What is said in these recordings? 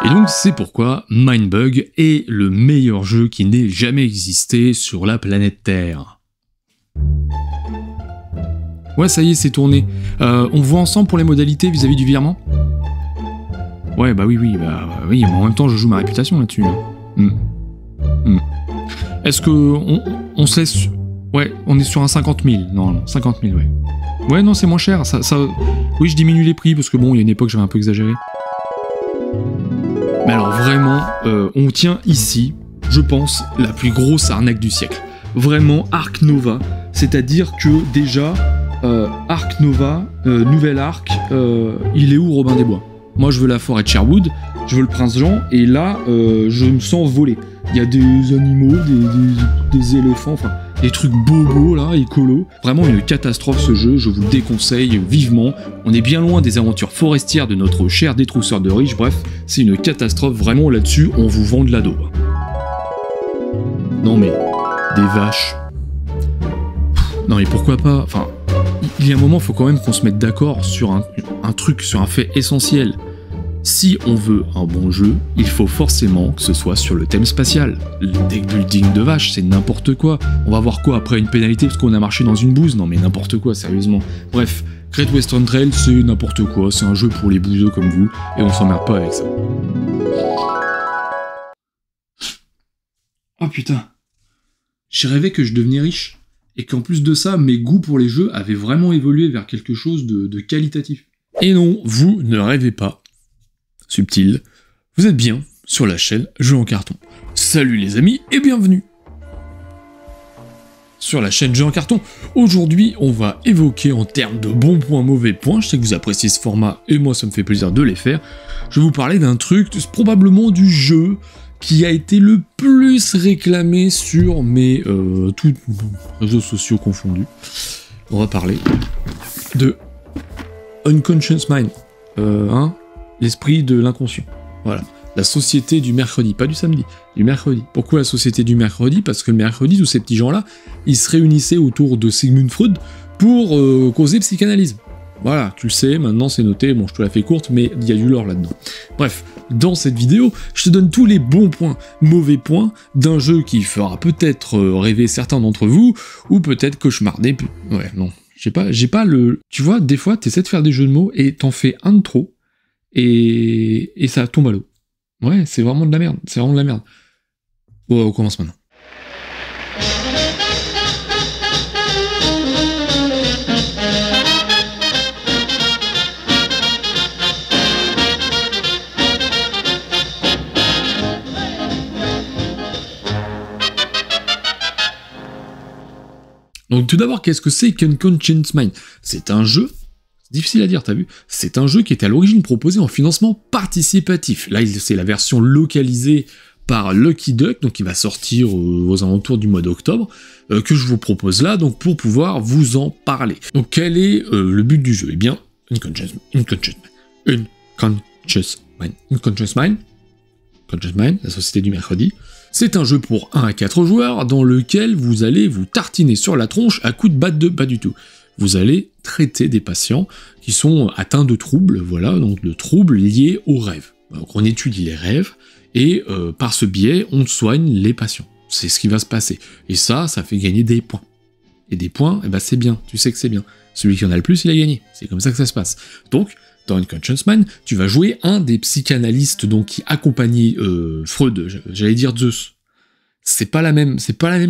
Et donc c'est pourquoi Mindbug est le meilleur jeu qui n'ait jamais existé sur la planète Terre. Ouais, ça y est, c'est tourné. On voit ensemble pour les modalités vis-à-vis du virement? Ouais, bah oui, mais en même temps je joue ma réputation là-dessus. Est-ce que on se laisse... Ouais, on est sur un 50 000, non, 50 000, ouais. Ouais, non, c'est moins cher, ça... Oui, je diminue les prix, parce que bon, il y a une époque, j'avais un peu exagéré. Mais alors, vraiment, on tient ici, je pense, la plus grosse arnaque du siècle. Vraiment, Ark Nova, c'est-à-dire que, déjà, Ark Nova, nouvel Ark, il est où Robin des Bois? Moi, je veux la forêt de Sherwood, je veux le Prince Jean, et là, je me sens volé. Il y a des animaux, des éléphants, enfin... des trucs bobos là, écolo. Vraiment une catastrophe ce jeu, je vous le déconseille vivement. On est bien loin des aventures forestières de notre cher détrousseur de riches, bref, c'est une catastrophe, vraiment là-dessus, on vous vend de la daube. Non mais, des vaches. Non mais pourquoi pas, enfin, il y a un moment, faut quand même qu'on se mette d'accord sur un truc, sur un fait essentiel. Si on veut un bon jeu, il faut forcément que ce soit sur le thème spatial. Le deck building de vache, c'est n'importe quoi. On va voir quoi après, une pénalité parce qu'on a marché dans une bouse? Non mais n'importe quoi, sérieusement. Bref, Great Western Trail, c'est n'importe quoi, c'est un jeu pour les bouseux comme vous, et on s'emmerde pas avec ça. Oh putain. J'ai rêvé que je devenais riche, et qu'en plus de ça, mes goûts pour les jeux avaient vraiment évolué vers quelque chose de qualitatif. Et non, vous ne rêvez pas. Subtil, vous êtes bien sur la chaîne Jeux en carton. Salut les amis et bienvenue sur la chaîne Jeux en carton. Aujourd'hui, on va évoquer en termes de bons points, mauvais points. Je sais que vous appréciez ce format et moi ça me fait plaisir de les faire. Je vais vous parler d'un truc, probablement du jeu qui a été le plus réclamé sur mes tous réseaux sociaux confondus. On va parler de Unconscious Mind. L'esprit de l'inconscient. Voilà. La société du mercredi, pas du samedi, du mercredi. Pourquoi la société du mercredi? Parce que le mercredi, tous ces petits gens-là, ils se réunissaient autour de Sigmund Freud pour causer psychanalyse. Voilà, tu le sais, maintenant c'est noté, bon je te la fais courte, mais il y a du lore là-dedans. Bref, dans cette vidéo, je te donne tous les bons points, mauvais points d'un jeu qui fera peut-être rêver certains d'entre vous, ou peut-être cauchemarder... Ouais, non, j'ai pas le... Tu vois, des fois, t'essaies de faire des jeux de mots et t'en fais un de trop, et ça tombe à l'eau. Ouais, c'est vraiment de la merde, c'est vraiment de la merde. Bon, on commence maintenant. Donc tout d'abord, qu'est-ce que c'est qu'Unconscious Mind? C'est un jeu... Difficile à dire, t'as vu? C'est un jeu qui était à l'origine proposé en financement participatif. Là, c'est la version localisée par Lucky Duck, donc qui va sortir aux alentours du mois d'octobre, que je vous propose là, donc pour pouvoir vous en parler. Donc quel est le but du jeu? Eh bien, Unconscious Mind, la société du mercredi. C'est un jeu pour 1 à 4 joueurs dans lequel vous allez vous tartiner sur la tronche à coups de batte de... Pas du tout. Vous allez traiter des patients qui sont atteints de troubles, voilà, donc de troubles liés aux rêves. Donc on étudie les rêves, et par ce biais, on soigne les patients. C'est ce qui va se passer. Et ça fait gagner des points. Et des points, eh ben c'est bien, tu sais que c'est bien. Celui qui en a le plus, il a gagné. C'est comme ça que ça se passe. Donc, dans Unconscious Mind, tu vas jouer un des psychanalystes donc, qui accompagnait Freud, j'allais dire Zeus. C'est pas la même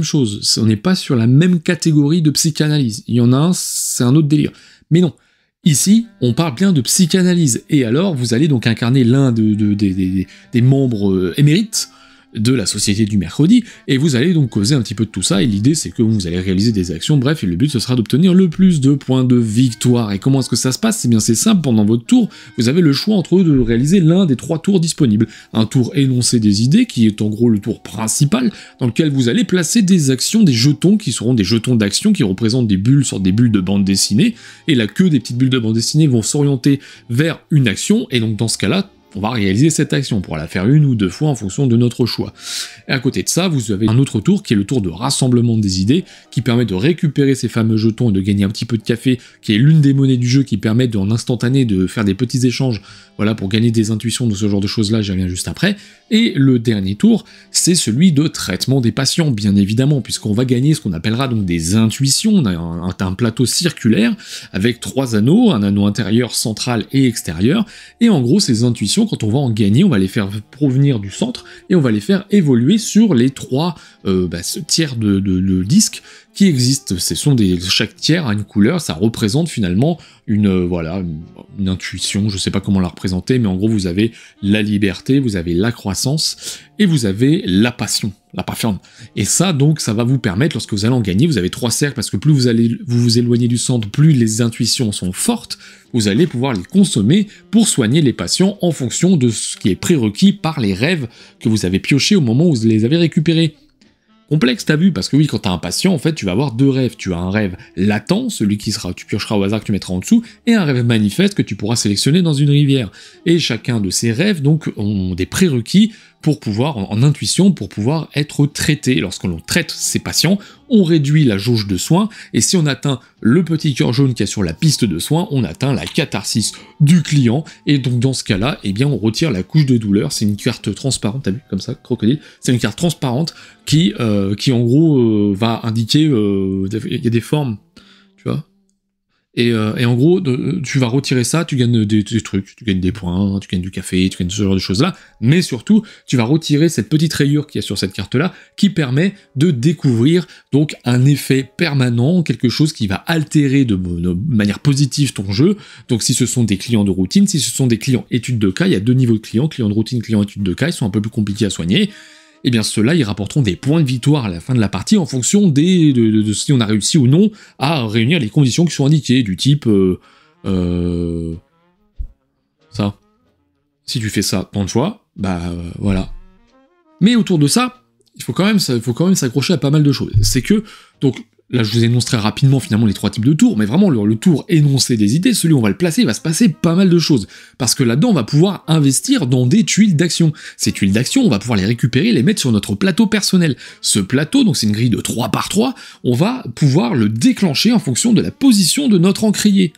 chose, on n'est pas sur la même catégorie de psychanalyse. Il y en a un, c'est un autre délire. Mais non, ici, on parle bien de psychanalyse, et alors vous allez donc incarner l'un des membres émérites de la société du mercredi, et vous allez donc causer un petit peu de tout ça, et l'idée c'est que vous allez réaliser des actions, bref, et le but ce sera d'obtenir le plus de points de victoire. Et comment est-ce que ça se passe? C'est bien, c'est simple, pendant votre tour, vous avez le choix entre de réaliser l'un des 3 tours disponibles. Un tour énoncé des idées, qui est en gros le tour principal, dans lequel vous allez placer des actions, des jetons, qui seront des jetons d'action, qui représentent des bulles, sortes des bulles de bande dessinée, et la queue des petites bulles de bande dessinée vont s'orienter vers une action, et donc dans ce cas-là, on va réaliser cette action, on pourra la faire 1 ou 2 fois en fonction de notre choix. Et à côté de ça, vous avez un autre tour qui est le tour de rassemblement des idées, qui permet de récupérer ces fameux jetons et de gagner un petit peu de café, qui est l'une des monnaies du jeu qui permet en instantané de faire des petits échanges, voilà, pour gagner des intuitions de ce genre de choses-là, j'y reviens juste après. Et le dernier tour, c'est celui de traitement des patients, bien évidemment, puisqu'on va gagner ce qu'on appellera donc des intuitions. On a un plateau circulaire avec 3 anneaux, un anneau intérieur, central et extérieur, et en gros ces intuitions, quand on va en gagner, on va les faire provenir du centre, et on va les faire évoluer sur les 3 tiers de disques qui existent. Chaque tiers a une couleur, ça représente finalement une intuition, je sais pas comment la représenter, mais en gros vous avez la liberté, vous avez la croissance, et vous avez la passion. Et ça, donc, ça va vous permettre, lorsque vous allez en gagner, vous avez 3 cercles, parce que plus vous vous éloignez du centre, plus les intuitions sont fortes, vous allez pouvoir les consommer pour soigner les patients en fonction de ce qui est prérequis par les rêves que vous avez piochés au moment où vous les avez récupérés. Complexe, t'as vu, parce que oui, quand t'as un patient, en fait, tu vas avoir 2 rêves. Tu as un rêve latent, celui tu piocheras au hasard, que tu mettras en dessous, et un rêve manifeste que tu pourras sélectionner dans une rivière. Et chacun de ces rêves, donc, ont des prérequis pour pouvoir, en intuition, pour pouvoir être traité. Lorsque l'on traite ces patients, on réduit la jauge de soins, et si on atteint le petit cœur jaune qui est sur la piste de soins, on atteint la catharsis du client, et donc dans ce cas-là, eh bien on retire la couche de douleur. C'est une carte transparente, t'as vu, comme ça, crocodile, c'est une carte transparente qui en gros va indiquer, il y a des formes, tu vois. Et en gros, tu vas retirer ça, tu gagnes des trucs, tu gagnes des points, tu gagnes du café, tu gagnes ce genre de choses-là, mais surtout, tu vas retirer cette petite rayure qu'il y a sur cette carte-là, qui permet de découvrir donc un effet permanent, quelque chose qui va altérer de manière positive ton jeu. Donc si ce sont des clients de routine, si ce sont des clients études de cas, il y a 2 niveaux de clients de routine, clients études de cas, ils sont un peu plus compliqués à soigner. Eh bien ceux-là, ils rapporteront des points de victoire à la fin de la partie en fonction de si on a réussi ou non à réunir les conditions qui sont indiquées, du type... ça. Si tu fais ça tant de fois, voilà. Mais autour de ça, il faut quand même s'accrocher à pas mal de choses. C'est que, donc, là je vous énonce très rapidement finalement les 3 types de tours, mais vraiment le tour énoncé des idées, celui où on va le placer, il va se passer pas mal de choses. Parce que là-dedans, on va pouvoir investir dans des tuiles d'action. Ces tuiles d'action, on va pouvoir les récupérer et les mettre sur notre plateau personnel. Ce plateau, donc c'est une grille de 3 par 3, on va pouvoir le déclencher en fonction de la position de notre encrier.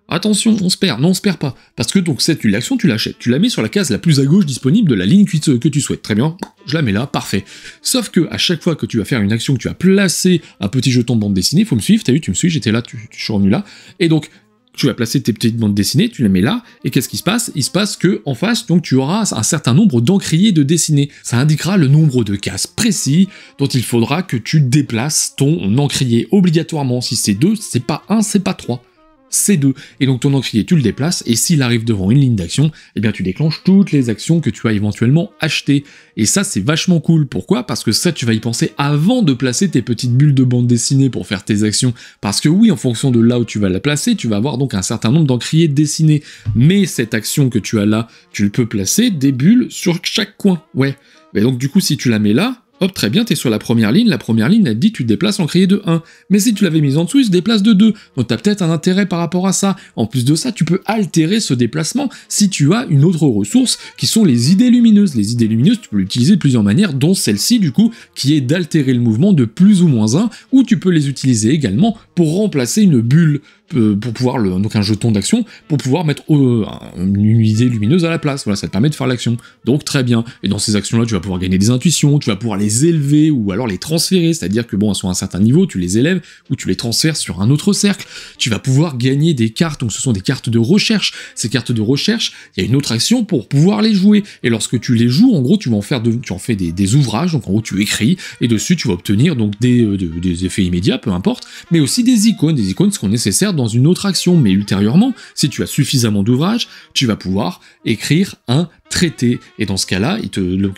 Attention, on se perd. Non, on se perd pas. Parce que donc cette tuile d'action, tu l'achètes. Tu la mets sur la case la plus à gauche disponible de la ligne que tu souhaites. Très bien, je la mets là, parfait. Sauf que à chaque fois que tu vas faire une action, que tu vas placer un petit jeton de bande dessinée, faut me suivre, t'as vu, tu me suis, j'étais là, je suis revenu là. Et donc, tu vas placer tes petites bandes dessinées, tu les mets là, et qu'est-ce qui se passe? Il se passe que en face, donc tu auras un certain nombre d'encriers de dessinés. Ça indiquera le nombre de cases précis dont il faudra que tu déplaces ton encrier obligatoirement. Si c'est 2, c'est pas 1, c'est pas 3. C'est 2. Et donc ton encrier, tu le déplaces, et s'il arrive devant une ligne d'action, eh bien tu déclenches toutes les actions que tu as éventuellement achetées. Et ça, c'est vachement cool. Pourquoi? Parce que ça, tu vas y penser avant de placer tes petites bulles de bande dessinée pour faire tes actions. Parce que oui, en fonction de là où tu vas la placer, tu vas avoir donc un certain nombre d'encriers dessinés. Mais cette action que tu as là, tu peux placer des bulles sur chaque coin. Ouais. Et donc du coup, si tu la mets là, hop, très bien, t'es sur la première ligne, elle te dit tu te déplaces l'encrier de 1. Mais si tu l'avais mise en dessous, il se déplace de 2. Donc t'as peut-être un intérêt par rapport à ça. En plus de ça, tu peux altérer ce déplacement si tu as une autre ressource qui sont les idées lumineuses. Les idées lumineuses, tu peux l'utiliser de plusieurs manières, dont celle-ci du coup, qui est d'altérer le mouvement de plus ou moins 1, ou tu peux les utiliser également pour remplacer une bulle, pour pouvoir donc un jeton d'action, pour pouvoir mettre une idée lumineuse à la place. Voilà, ça te permet de faire l'action. Donc très bien. Et dans ces actions-là, tu vas pouvoir gagner des intuitions, tu vas pouvoir les élever ou alors les transférer, c'est-à-dire que bon, elles sont à un certain niveau, tu les élèves ou tu les transfères sur un autre cercle. Tu vas pouvoir gagner des cartes, donc ce sont des cartes de recherche. Ces cartes de recherche, il y a une autre action pour pouvoir les jouer. Et lorsque tu les joues, en gros, tu en fais des ouvrages, donc en gros, tu écris, et dessus, tu vas obtenir donc des effets immédiats, peu importe, mais aussi des icônes seront nécessaires dans une autre action, mais ultérieurement, si tu as suffisamment d'ouvrages, tu vas pouvoir écrire un traités, et dans ce cas-là,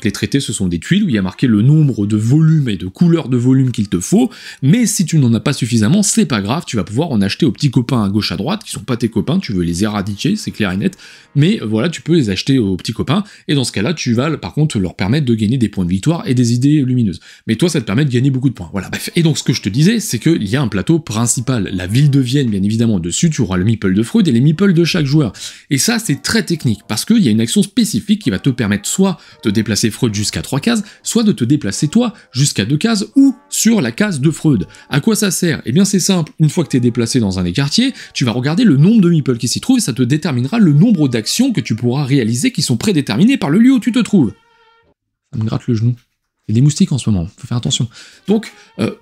les traités ce sont des tuiles où il y a marqué le nombre de volumes et de couleurs de volume qu'il te faut, mais si tu n'en as pas suffisamment, c'est pas grave, tu vas pouvoir en acheter aux petits copains à gauche à droite, qui sont pas tes copains, tu veux les éradiquer, c'est clair et net, mais voilà, tu peux les acheter aux petits copains, et dans ce cas-là, tu vas par contre leur permettre de gagner des points de victoire et des idées lumineuses. Mais toi, ça te permet de gagner beaucoup de points, voilà, bref. Et donc ce que je te disais, c'est qu'il y a un plateau principal, la ville de Vienne, bien évidemment, dessus, tu auras le meeple de Freud et les meeples de chaque joueur. Et ça, c'est très technique, parce qu'il y a une action spécifique qui va te permettre soit de déplacer Freud jusqu'à 3 cases, soit de te déplacer toi jusqu'à 2 cases, ou sur la case de Freud. À quoi ça sert? Eh bien c'est simple, une fois que tu es déplacé dans un des quartiers, tu vas regarder le nombre de meeples qui s'y trouvent, et ça te déterminera le nombre d'actions que tu pourras réaliser qui sont prédéterminées par le lieu où tu te trouves. Ça me gratte le genou. Il y a des moustiques en ce moment, faut faire attention. Donc,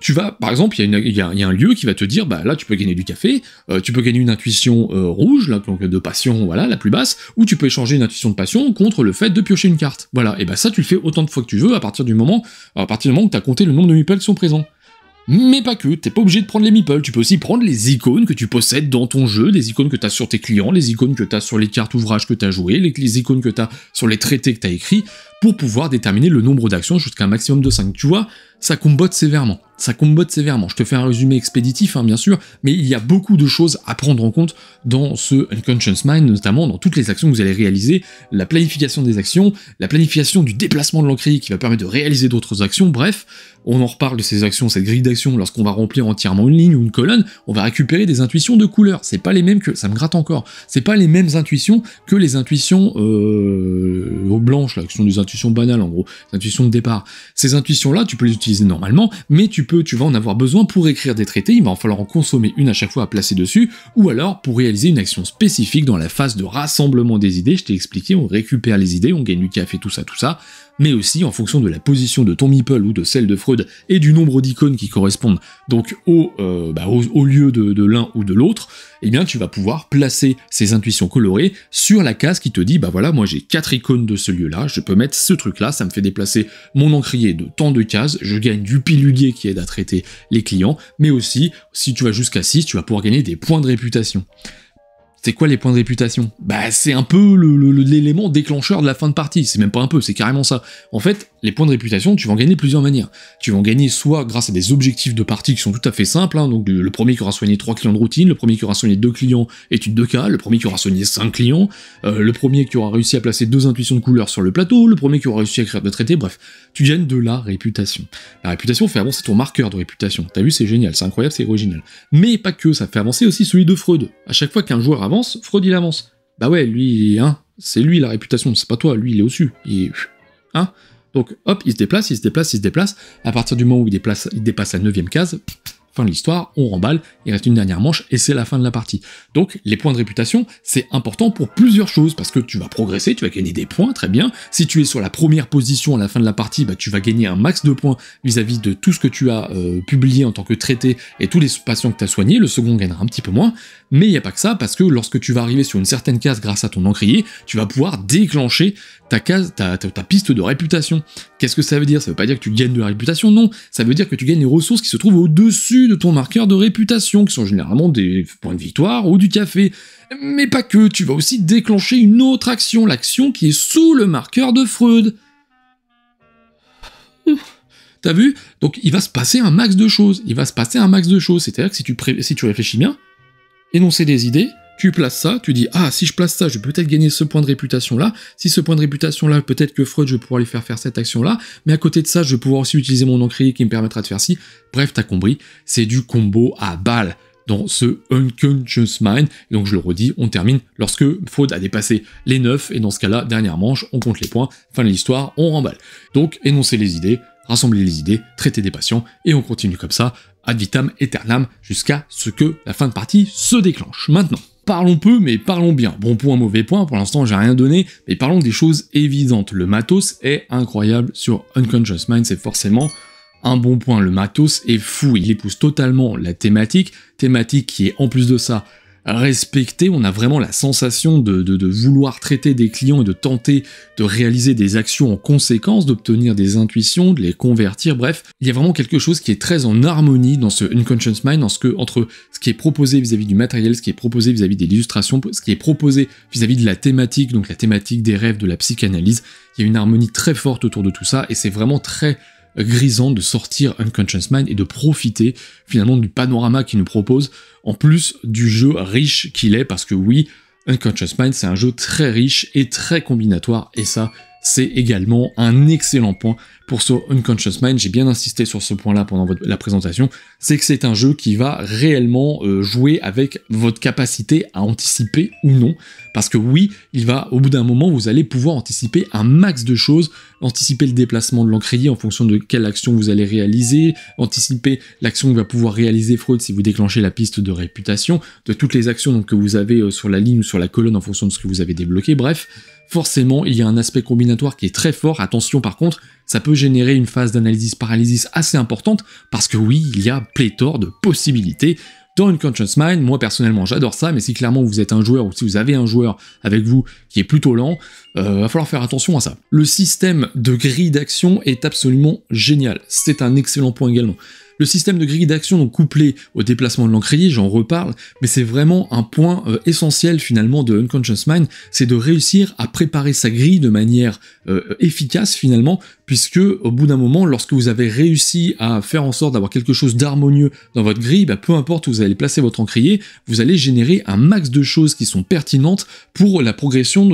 tu vas, par exemple, il y a un lieu qui va te dire, bah là, tu peux gagner du café, tu peux gagner une intuition rouge, là, donc de passion, voilà, la plus basse, ou tu peux échanger une intuition de passion contre le fait de piocher une carte. Voilà, et bah ça, tu le fais autant de fois que tu veux à partir du moment où tu as compté le nombre de meeples qui sont présents. Mais pas que, t'es pas obligé de prendre les meeples, tu peux aussi prendre les icônes que tu possèdes dans ton jeu, les icônes que t'as sur tes clients, les icônes que t'as sur les cartes ouvrages que t'as jouées, les icônes que t'as sur les traités que t'as écrits, pour pouvoir déterminer le nombre d'actions jusqu'à un maximum de 5. Tu vois, ça combotte sévèrement. Ça combotte sévèrement. Je te fais un résumé expéditif, hein, bien sûr, mais il y a beaucoup de choses à prendre en compte dans ce Unconscious Mind, notamment dans toutes les actions que vous allez réaliser, la planification des actions, la planification du déplacement de l'encrier qui va permettre de réaliser d'autres actions, bref, on en reparle de ces actions, cette grille d'actions, lorsqu'on va remplir entièrement une ligne ou une colonne, on va récupérer des intuitions de couleurs. C'est pas les mêmes que... ça me gratte encore. C'est pas les mêmes intuitions que les intuitions blanches, là, qui sont des intuitions banales, en gros, des intuitions de départ. Ces intuitions-là, tu peux les utiliser normalement, mais tu vas en avoir besoin pour écrire des traités, il va en falloir en consommer une à chaque fois à placer dessus, ou alors pour réaliser une action spécifique dans la phase de rassemblement des idées. Je t'ai expliqué, on récupère les idées, on gagne du café, tout ça, mais aussi en fonction de la position de ton meeple ou de celle de Freud et du nombre d'icônes qui correspondent donc au lieu de l'un ou de l'autre, eh bien tu vas pouvoir placer ces intuitions colorées sur la case qui te dit, bah voilà, moi j'ai 4 icônes de ce lieu-là, je peux mettre ce truc-là, ça me fait déplacer mon encrier de tant de cases, je gagne du pilulier qui aide à traiter les clients, mais aussi, si tu vas jusqu'à 6, tu vas pouvoir gagner des points de réputation. C'est quoi les points de réputation? Bah c'est un peu l'élément déclencheur de la fin de partie, c'est même pas un peu, c'est carrément ça. En fait, les points de réputation, tu vas en gagner de plusieurs manières. Tu vas en gagner soit grâce à des objectifs de partie qui sont tout à fait simples, hein, donc le premier qui aura soigné 3 clients de routine, le premier qui aura soigné 2 clients études de cas, le premier qui aura soigné 5 clients, le premier qui aura réussi à placer 2 intuitions de couleur sur le plateau, le premier qui aura réussi à écrire de traités, bref, tu gagnes de la réputation. La réputation fait avancer ton marqueur de réputation, t'as vu, c'est génial, c'est incroyable, c'est original. Mais pas que, ça fait avancer aussi celui de Freud. À chaque fois qu'un joueur avance, Freud il avance. Bah ouais, lui, hein, c'est lui la réputation, c'est pas toi, lui il est au-dessus, hein. Donc hop, il se déplace, à partir du moment où il dépasse la 9ème case, fin de l'histoire, on remballe, il reste une dernière manche, et c'est la fin de la partie. Donc les points de réputation, c'est important pour plusieurs choses, parce que tu vas progresser, tu vas gagner des points, très bien. Si tu es sur la première position à la fin de la partie, bah, tu vas gagner un max de points vis-à-vis de tout ce que tu as publié en tant que traité, et tous les patients que tu as soignés, le second gagnera un petit peu moins, mais il n'y a pas que ça, parce que lorsque tu vas arriver sur une certaine case grâce à ton encrier, tu vas pouvoir déclencher ta piste de réputation. Qu'est-ce que ça veut dire? Ça veut pas dire que tu gagnes de la réputation, non, ça veut dire que tu gagnes les ressources qui se trouvent au-dessus de ton marqueur de réputation, qui sont généralement des points de victoire ou du café. Mais pas que, tu vas aussi déclencher une autre action, l'action qui est sous le marqueur de Freud. T'as vu? Donc il va se passer un max de choses, c'est-à-dire que si tu réfléchis bien, énoncer des idées, tu places ça, tu dis, ah, si je place ça, je vais peut-être gagner ce point de réputation-là, si ce point de réputation-là, peut-être que Freud, je vais pouvoir lui faire cette action-là, mais à côté de ça, je vais pouvoir aussi utiliser mon encrier qui me permettra de faire ci. Bref, t'as compris, c'est du combo à balles dans ce Unconscious Mind, et donc je le redis, on termine lorsque Freud a dépassé les 9, et dans ce cas-là, dernière manche, on compte les points, fin de l'histoire, on remballe. Donc, énoncer les idées, rassembler les idées, traiter des patients, et on continue comme ça, ad vitam aeternam, jusqu'à ce que la fin de partie se déclenche. Maintenant, parlons peu, mais parlons bien. Bon point, mauvais point, pour l'instant j'ai rien donné, mais parlons des choses évidentes. Le matos est incroyable sur Unconscious Mind, c'est forcément un bon point. Le matos est fou, il épouse totalement la thématique qui est en plus de ça respecté, on a vraiment la sensation de vouloir traiter des clients et de tenter de réaliser des actions en conséquence, d'obtenir des intuitions, de les convertir, bref, il y a vraiment quelque chose qui est très en harmonie dans ce Unconscious Mind, entre ce qui est proposé vis-à-vis du matériel, ce qui est proposé vis-à-vis des illustrations, ce qui est proposé vis-à-vis de la thématique, donc la thématique des rêves, de la psychanalyse. Il y a une harmonie très forte autour de tout ça, et c'est vraiment très grisant de sortir Unconscious Mind et de profiter finalement du panorama qu'il nous propose, en plus du jeu riche qu'il est, parce que oui, Unconscious Mind c'est un jeu très riche et très combinatoire, et ça c'est également un excellent point pour ce Unconscious Mind. J'ai bien insisté sur ce point-là pendant la présentation, c'est que c'est un jeu qui va réellement jouer avec votre capacité à anticiper ou non, parce que oui, il va, au bout d'un moment, vous allez pouvoir anticiper un max de choses, anticiper le déplacement de l'encrier en fonction de quelle action vous allez réaliser, anticiper l'action que va pouvoir réaliser Freud si vous déclenchez la piste de réputation, de toutes les actions donc, que vous avez sur la ligne ou sur la colonne en fonction de ce que vous avez débloqué, bref, forcément, il y a un aspect combinatoire qui est très fort. Attention par contre, ça peut générer une phase d'analysis-paralysis assez importante, parce que oui, il y a pléthore de possibilités dans Unconscious Mind. Moi personnellement j'adore ça, mais si clairement vous êtes un joueur, ou si vous avez un joueur avec vous qui est plutôt lent, va falloir faire attention à ça. Le système de grille d'action est absolument génial, c'est un excellent point également. Le système de grille d'action, donc couplé au déplacement de l'encrier, j'en reparle, mais c'est vraiment un point essentiel finalement de Unconscious Mind, c'est de réussir à préparer sa grille de manière efficace finalement, puisque au bout d'un moment, lorsque vous avez réussi à faire en sorte d'avoir quelque chose d'harmonieux dans votre grille, peu importe où vous allez placer votre encrier, vous allez générer un max de choses qui sont pertinentes pour la progression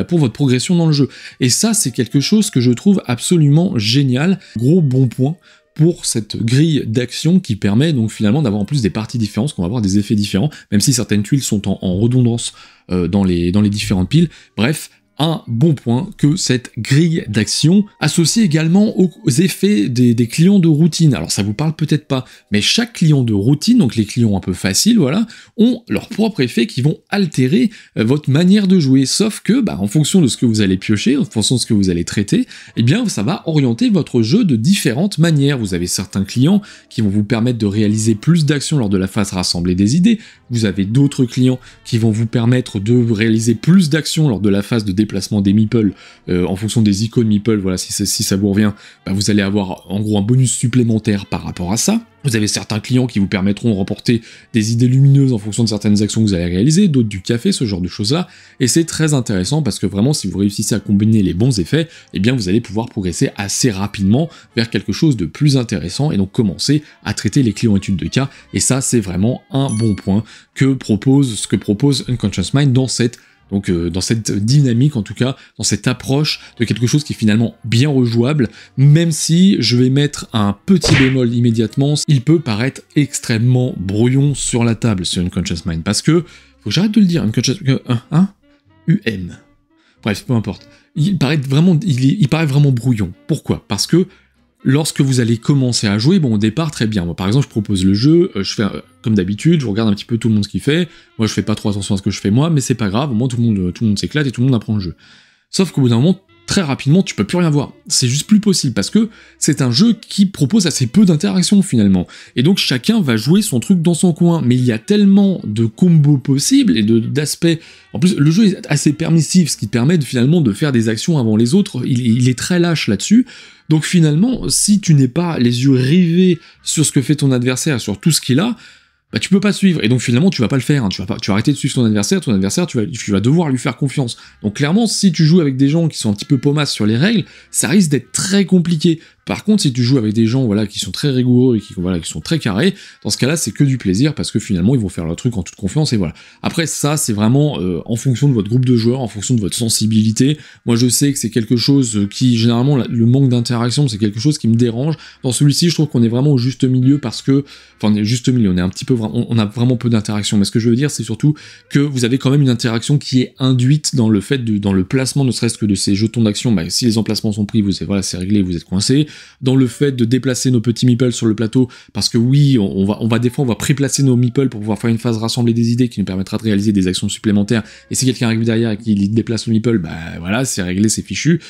pour votre progression dans le jeu. Et ça, c'est quelque chose que je trouve absolument génial, gros bon point pour cette grille d'action qui permet donc finalement d'avoir en plus des parties différentes, qu'on va avoir des effets différents, même si certaines tuiles sont en redondance dans les différentes piles. Bref, un bon point que cette grille d'action, associée également aux effets des clients de routine. Alors ça vous parle peut-être pas, mais chaque client de routine, donc les clients un peu faciles, voilà, ont leurs propres effets qui vont altérer votre manière de jouer, sauf que, en fonction de ce que vous allez piocher, en fonction de ce que vous allez traiter, eh bien ça va orienter votre jeu de différentes manières. Vous avez certains clients qui vont vous permettre de réaliser plus d'actions lors de la phase rassembler des idées, vous avez d'autres clients qui vont vous permettre de réaliser plus d'actions lors de la phase de déplacement des meeples, en fonction des icônes meeple, voilà, si ça vous revient, vous allez avoir en gros un bonus supplémentaire par rapport à ça. Vous avez certains clients qui vous permettront de remporter des idées lumineuses en fonction de certaines actions que vous allez réaliser, d'autres du café, ce genre de choses-là, et c'est très intéressant parce que vraiment, si vous réussissez à combiner les bons effets, eh bien vous allez pouvoir progresser assez rapidement vers quelque chose de plus intéressant, et donc commencer à traiter les clients études de cas, et ça c'est vraiment un bon point ce que propose Unconscious Mind dans cette dynamique, en tout cas, dans cette approche de quelque chose qui est finalement bien rejouable, même si je vais mettre un petit bémol immédiatement, il peut paraître extrêmement brouillon sur la table, ce Unconscious Mind, parce que, faut que j'arrête de le dire, Unconscious... UN. Bref, peu importe. Il paraît vraiment brouillon. Pourquoi ? Parce que lorsque vous allez commencer à jouer, au départ, très bien. Moi, par exemple, je propose le jeu, je fais comme d'habitude, je regarde un petit peu tout le monde ce qu'il fait. Moi, je fais pas trop attention à ce que je fais moi, mais c'est pas grave, au moins tout le monde s'éclate et tout le monde apprend le jeu. Sauf qu'au bout d'un moment, très rapidement, tu peux plus rien voir. C'est juste plus possible, parce que c'est un jeu qui propose assez peu d'interactions, finalement. Et donc, chacun va jouer son truc dans son coin. Mais il y a tellement de combos possibles et d'aspects... En plus, le jeu est assez permissif, ce qui permet finalement de faire des actions avant les autres. Il est très lâche là-dessus. Donc finalement, si tu n'es pas les yeux rivés sur ce que fait ton adversaire, sur tout ce qu'il a, tu peux pas suivre, et donc finalement tu vas pas le faire, tu vas arrêter de suivre ton adversaire tu vas devoir lui faire confiance. Donc clairement, si tu joues avec des gens qui sont un petit peu pomasses sur les règles, ça risque d'être très compliqué. Par contre, si tu joues avec des gens qui sont très rigoureux et qui sont très carrés, dans ce cas-là, c'est que du plaisir, parce que finalement, ils vont faire leur truc en toute confiance, et voilà. Après, ça, c'est vraiment en fonction de votre groupe de joueurs, en fonction de votre sensibilité. Moi, je sais que c'est quelque chose qui, généralement, le manque d'interaction, c'est quelque chose qui me dérange. Dans celui-ci, je trouve qu'on est vraiment au juste milieu, parce que... Enfin, on est juste milieu, on a vraiment peu d'interaction, mais ce que je veux dire, c'est surtout que vous avez quand même une interaction qui est induite dans le placement, ne serait-ce que de ces jetons d'action. Si les emplacements sont pris, c'est réglé, vous êtes coincé. Dans le fait de déplacer nos petits meeples sur le plateau, parce que oui, on va des fois, on va pré-placer nos meeples pour pouvoir faire une phase rassembler des idées qui nous permettra de réaliser des actions supplémentaires, et si quelqu'un arrive derrière et qu'il déplace le meeple, voilà, c'est réglé, c'est fichu.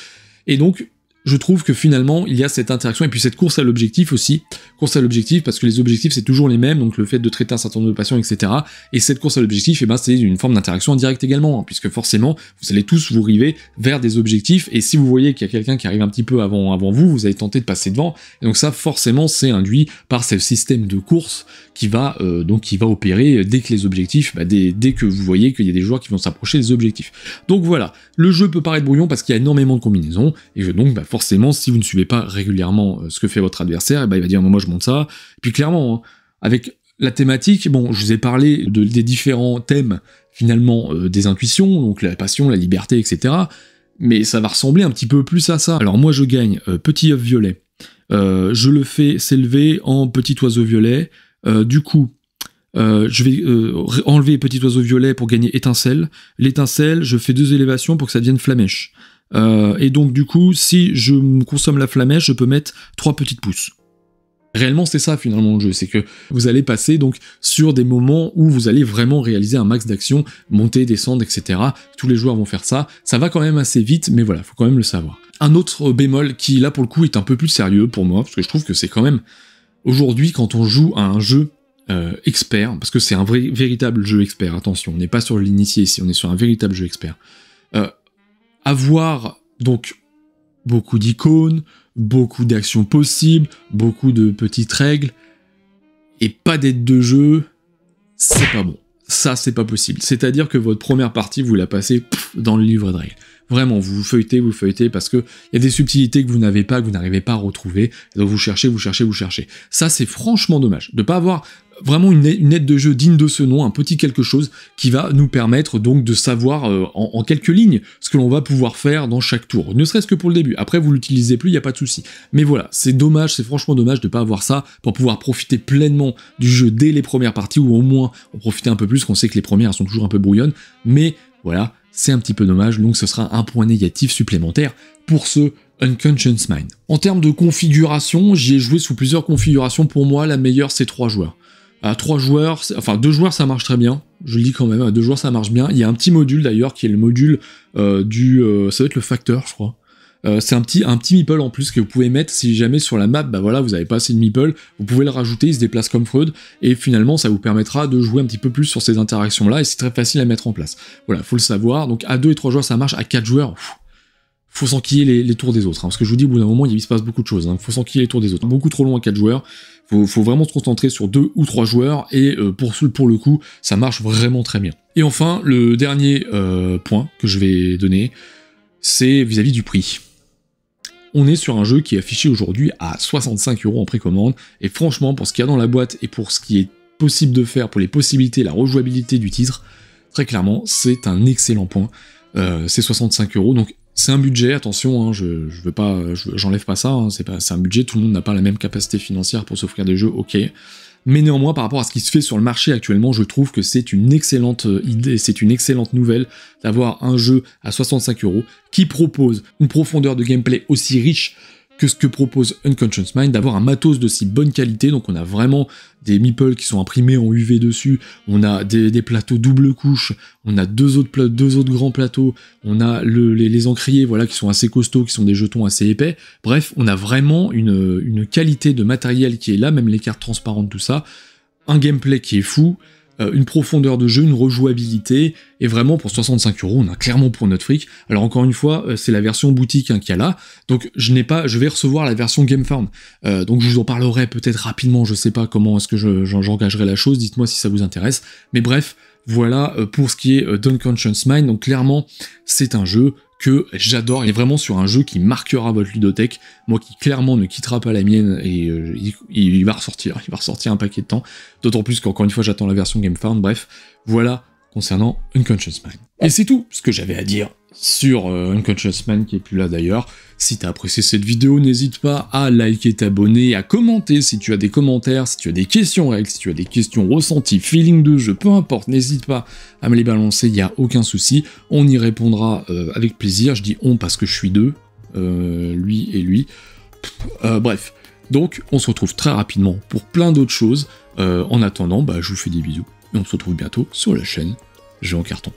Et donc, je trouve que finalement, il y a cette interaction, et puis cette course à l'objectif aussi, course à l'objectif, parce que les objectifs, c'est toujours les mêmes, donc le fait de traiter un certain nombre de patients, etc., et cette course à l'objectif, eh ben, c'est une forme d'interaction indirecte également, hein, puisque forcément, vous allez tous vous river vers des objectifs, et si vous voyez qu'il y a quelqu'un qui arrive un petit peu avant vous, vous allez tenter de passer devant, et donc ça, forcément, c'est induit par ce système de course qui va opérer dès que les objectifs, dès que vous voyez qu'il y a des joueurs qui vont s'approcher des objectifs. Donc voilà, le jeu peut paraître brouillon parce qu'il y a énormément de combinaisons, et que donc, forcément, si vous ne suivez pas régulièrement ce que fait votre adversaire, il va dire moi je monte ça. Et puis clairement, hein, avec la thématique, bon, je vous ai parlé des différents thèmes finalement des intuitions, donc la passion, la liberté, etc. Mais ça va ressembler un petit peu plus à ça. Alors moi je gagne petit œuf violet, je le fais s'élever en petit oiseau violet. Du coup, je vais enlever petit oiseau violet pour gagner étincelle. L'étincelle, je fais 2 élévations pour que ça devienne flamèche. Et donc du coup, si je consomme la flamèche, je peux mettre 3 petites pousses. Réellement, c'est ça finalement le jeu, c'est que vous allez passer donc sur des moments où vous allez vraiment réaliser un max d'action, monter, descendre, etc. Tous les joueurs vont faire ça. Ça va quand même assez vite, mais voilà, faut quand même le savoir. Un autre bémol qui là pour le coup est un peu plus sérieux pour moi, parce que je trouve que c'est quand même aujourd'hui quand on joue à un jeu expert, parce que c'est un véritable jeu expert, attention, on n'est pas sur l'initié ici, on est sur un véritable jeu expert. Avoir donc beaucoup d'icônes, beaucoup d'actions possibles, beaucoup de petites règles, et pas d'aide de jeu, c'est pas bon. Ça, c'est pas possible. C'est-à-dire que votre première partie, vous la passez dans le livre de règles. Vraiment, vous feuilletez, parce que il y a des subtilités que vous n'avez pas, que vous n'arrivez pas à retrouver, et donc vous cherchez. Ça, c'est franchement dommage, de pas avoir vraiment une aide de jeu digne de ce nom, un petit quelque chose qui va nous permettre donc de savoir en quelques lignes ce que l'on va pouvoir faire dans chaque tour, ne serait-ce que pour le début. Après, vous l'utilisez plus, il n'y a pas de souci. Mais voilà, c'est dommage, c'est franchement dommage de pas avoir ça pour pouvoir profiter pleinement du jeu dès les premières parties, ou au moins en profiter un peu plus, qu'on sait que les premières elles sont toujours un peu brouillonnes, mais voilà, c'est un petit peu dommage, donc ce sera un point négatif supplémentaire pour ce Unconscious Mind. En termes de configuration, j'y ai joué sous plusieurs configurations. Pour moi, la meilleure, c'est 3 joueurs. À 3 joueurs, enfin 2 joueurs ça marche très bien, je le dis quand même, à 2 joueurs ça marche bien. Il y a un petit module d'ailleurs qui est le module ça va être le facteur je crois. C'est un petit meeple en plus que vous pouvez mettre si jamais sur la map, voilà, vous avez pas assez de meeple, vous pouvez le rajouter, il se déplace comme Freud, et finalement ça vous permettra de jouer un petit peu plus sur ces interactions là, et c'est très facile à mettre en place. Voilà, faut le savoir, donc à 2 et 3 joueurs ça marche, à 4 joueurs, faut s'enquiller les tours des autres, hein, parce que je vous dis, au bout d'un moment, il se passe beaucoup de choses, hein, faut s'enquiller les tours des autres. Beaucoup trop long à 4 joueurs, faut vraiment se concentrer sur 2 ou 3 joueurs, et pour le coup, ça marche vraiment très bien. Et enfin, le dernier point que je vais donner, c'est vis-à-vis du prix. On est sur un jeu qui est affiché aujourd'hui à 65 € en précommande, et franchement, pour ce qu'il y a dans la boîte, et pour ce qui est possible de faire, pour les possibilités, la rejouabilité du titre, très clairement, c'est un excellent point. C'est 65 €, donc c'est un budget, attention, hein, j'enlève pas ça, hein, c'est un budget, tout le monde n'a pas la même capacité financière pour s'offrir des jeux, ok. Mais néanmoins, par rapport à ce qui se fait sur le marché actuellement, je trouve que c'est une excellente idée, c'est une excellente nouvelle d'avoir un jeu à 65 € qui propose une profondeur de gameplay aussi riche que ce que propose Unconscious Mind, d'avoir un matos de si bonne qualité. Donc on a vraiment des meeples qui sont imprimés en UV dessus, on a des plateaux double couche, on a deux autres grands plateaux, on a les encriers, voilà, qui sont assez costauds, qui sont des jetons assez épais. Bref, on a vraiment une qualité de matériel qui est là, même les cartes transparentes, tout ça, un gameplay qui est fou, une profondeur de jeu, une rejouabilité, et vraiment pour 65 €, on a clairement pour notre fric. Alors encore une fois, c'est la version boutique qu'il y a là, donc je vais recevoir la version GameFound, donc je vous en parlerai peut-être rapidement, je sais pas comment est-ce que j'engagerai la chose, dites-moi si ça vous intéresse, mais bref, voilà pour ce qui est d'Unconscious Mind. Donc clairement, c'est un jeu que j'adore, il est vraiment sur un jeu qui marquera votre ludothèque, moi qui clairement ne quittera pas la mienne, et il va ressortir un paquet de temps, d'autant plus qu'encore une fois j'attends la version GameFound. Bref, voilà concernant Unconscious Mind. Et c'est tout ce que j'avais à dire sur Unconscious Mind, qui est plus là d'ailleurs. Si t'as apprécié cette vidéo, n'hésite pas à liker, t'abonner, à commenter si tu as des commentaires, si tu as des questions règles, si tu as des questions ressenties, feeling de jeu, peu importe, n'hésite pas à me les balancer, il n'y a aucun souci, on y répondra avec plaisir. Je dis on parce que je suis deux, lui et lui. Bref, donc on se retrouve très rapidement pour plein d'autres choses. En attendant, je vous fais des bisous, et on se retrouve bientôt sur la chaîne Jeux en carton.